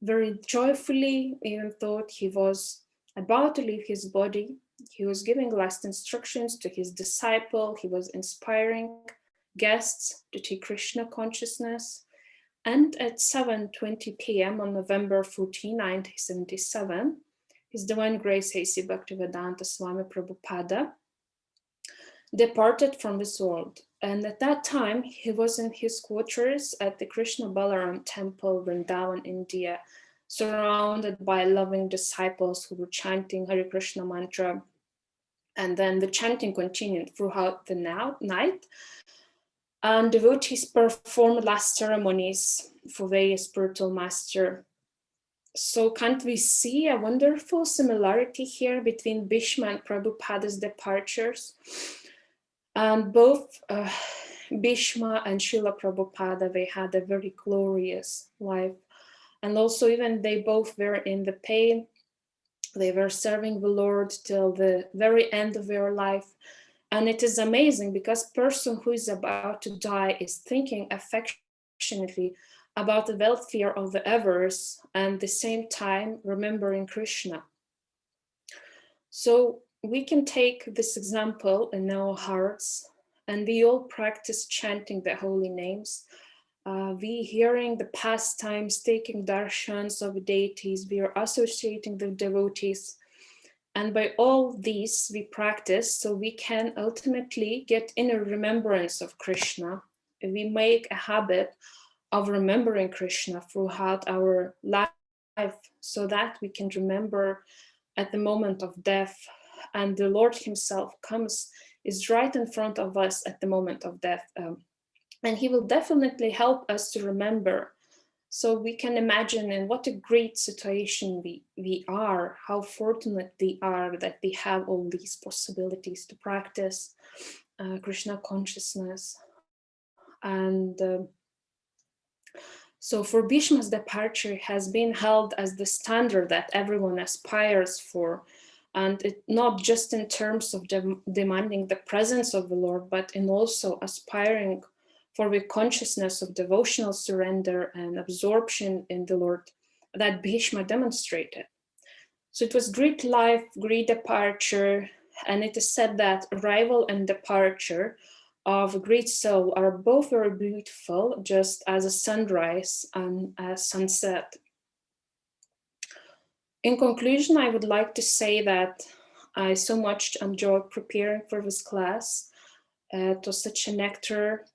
very joyfully, even thought he was about to leave his body. He was giving last instructions to his disciple. He was inspiring guests to take Krishna consciousness. And at 7:20 p.m. on November 14, 1977, His Divine Grace A.C. Bhaktivedanta Swami Prabhupada departed from this world. And at that time, he was in his quarters at the Krishna Balaram Temple, Vrindavan, India, surrounded by loving disciples who were chanting Hare Krishna mantra. And then the chanting continued throughout the night. And devotees performed last ceremonies for their spiritual master. So can't we see a wonderful similarity here between Bhishma and Prabhupada's departures? And both Bhishma and Srila Prabhupada, they had a very glorious life. And also even they both were in the pain. They were serving the Lord till the very end of their life. And it is amazing because person who is about to die is thinking affectionately about the welfare of the others and at the same time remembering Krishna. So we can take this example in our hearts, and we all practice chanting the holy names. We hearing the pastimes, taking darshans of deities, we are associating the devotees. And by all these we practice, so we can ultimately get inner remembrance of Krishna. We make a habit of remembering Krishna throughout our life so that we can remember at the moment of death, and the Lord himself is right in front of us at the moment of death. And he will definitely help us to remember So we can imagine in what a great situation we are, how fortunate they are that they have all these possibilities to practice Krishna consciousness. And so for Bhishma's departure has been held as the standard that everyone aspires for, and it not just in terms of demanding the presence of the Lord, but in also aspiring for the consciousness of devotional surrender and absorption in the Lord that Bhishma demonstrated. So it was great life, great departure, and it is said that arrival and departure of a great soul are both very beautiful, just as a sunrise and a sunset. In conclusion, I would like to say that I so much enjoyed preparing for this class. It was such a nectar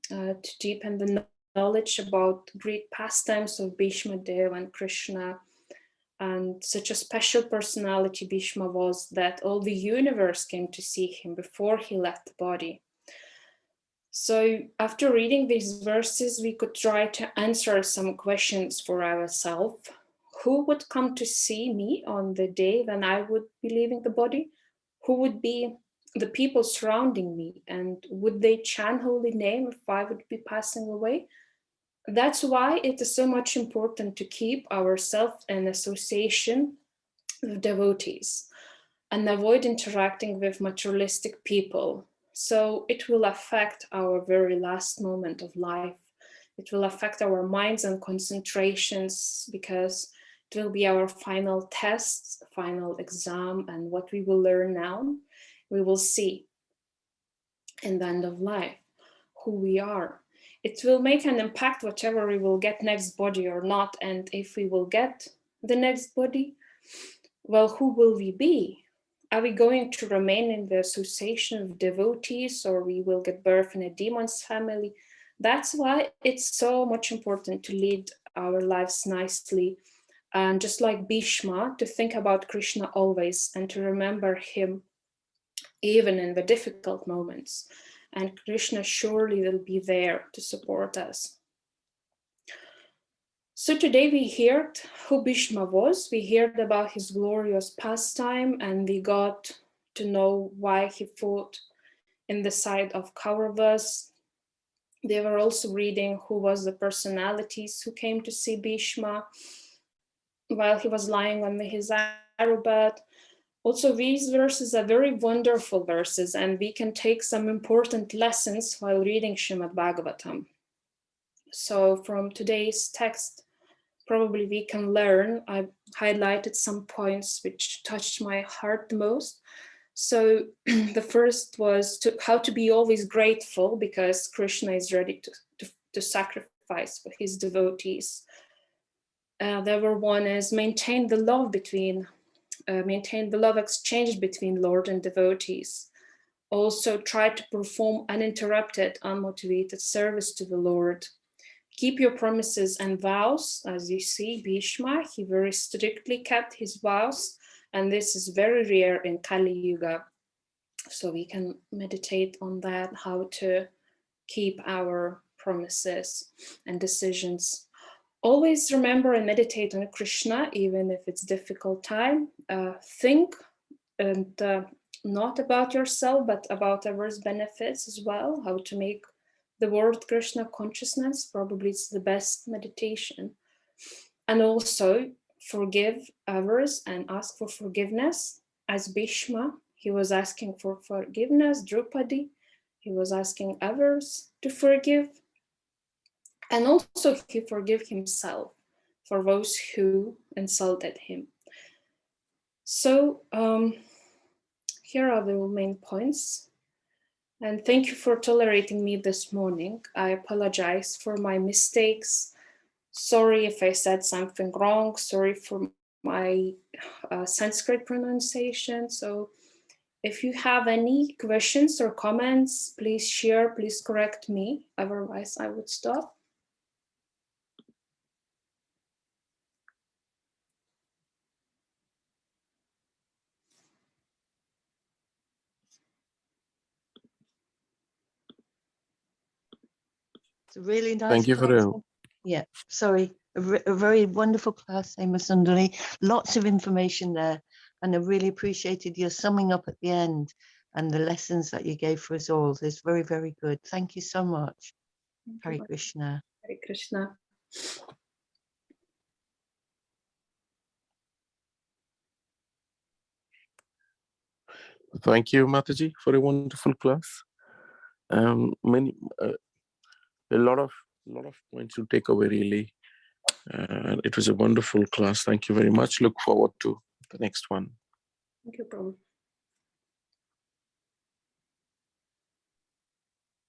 to deepen the knowledge about great pastimes of Bhishma Dev and Krishna, and such a special personality Bhishma was that all the universe came to see him before he left the body. So after reading these verses, we could try to answer some questions for ourselves. Who would come to see me on the day when I would be leaving the body? Who would be the people surrounding me? And would they chant holy name if I would be passing away? That's why it is so much important to keep ourselves in association with devotees and avoid interacting with materialistic people. So it will affect our very last moment of life. It will affect our minds and concentrations because it will be our final test, final exam, and what we will learn now, we will see in the end of life who we are. It will make an impact whatever we will get next body or not, and if we will get the next body, well, who will we be? Are we going to remain in the association of devotees, or we will get birth in a demon's family? That's why it's so much important to lead our lives nicely. And just like Bhishma, to think about Krishna always and to remember him even in the difficult moments. And Krishna surely will be there to support us. So today we heard who Bhishma was, we heard about his glorious pastime, and we got to know why he fought in the side of Kauravas. They were also reading who was the personalities who came to see Bhishma while he was lying on his arrow bed. Also, these verses are very wonderful verses, and we can take some important lessons while reading Srimad Bhagavatam. So from today's text, probably we can learn. I highlighted some points which touched my heart the most. So the first was how to be always grateful because Krishna is ready to sacrifice for his devotees. The other one is maintain the love exchange between Lord and devotees. Also try to perform uninterrupted, unmotivated service to the Lord. Keep your promises and vows. As you see, Bhishma, he very strictly kept his vows, and this is very rare in Kali Yuga. So we can meditate on that, how to keep our promises and decisions. Always remember and meditate on Krishna, even if it's difficult time. Think and not about yourself, but about others' benefits as well, how to make the word Krishna consciousness, probably it's the best meditation. And also forgive others and ask for forgiveness. As Bhishma, he was asking for forgiveness. Draupadi, he was asking others to forgive. And also he forgave himself for those who insulted him. So here are the main points. And thank you for tolerating me this morning. I apologize for my mistakes. Sorry if I said something wrong. Sorry for my Sanskrit pronunciation. So if you have any questions or comments, please share, please correct me. Otherwise, I would stop. It's a really nice Thank you for class. Yeah, sorry. a very wonderful class, Hema Sundari. Lots of information there. And I really appreciated your summing up at the end and the lessons that you gave for us all. It's very, very good. Thank you so much. Hare Krishna. Hare Krishna. Thank you, Mataji, for a wonderful class. A lot of points to take away, really. It was a wonderful class. Thank you very much. Look forward to the next one. Thank you, Prabhu.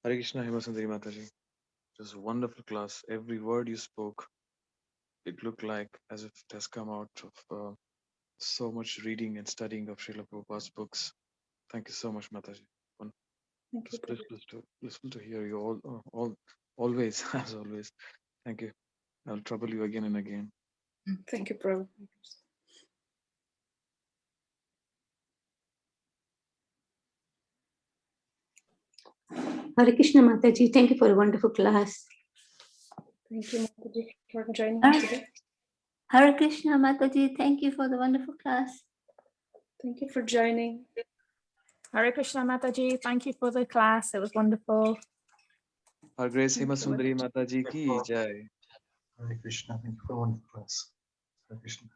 Hare Krishna, Hema Sundari Mataji. It was a wonderful class. Every word you spoke, it looked like as if it has come out of so much reading and studying of Srila Prabhupada's books. Thank you so much, Mataji. Thank you, Prabhu. Blissful to hear you always, as always. Thank you. I'll trouble you again and again. Thank you, Prabhu. Hare Krishna Mataji, thank you for a wonderful class. Thank you, Mataji, for joining us today. Hare Krishna Mataji, thank you for the wonderful class. Thank you for joining. Hare Krishna Mataji, thank you for the class. It was wonderful. Our Grace Thank Hema you, Sundari Mataji. Mataji ki jai. Hare Krishna, thank you for a wonderful class. Hare Krishna.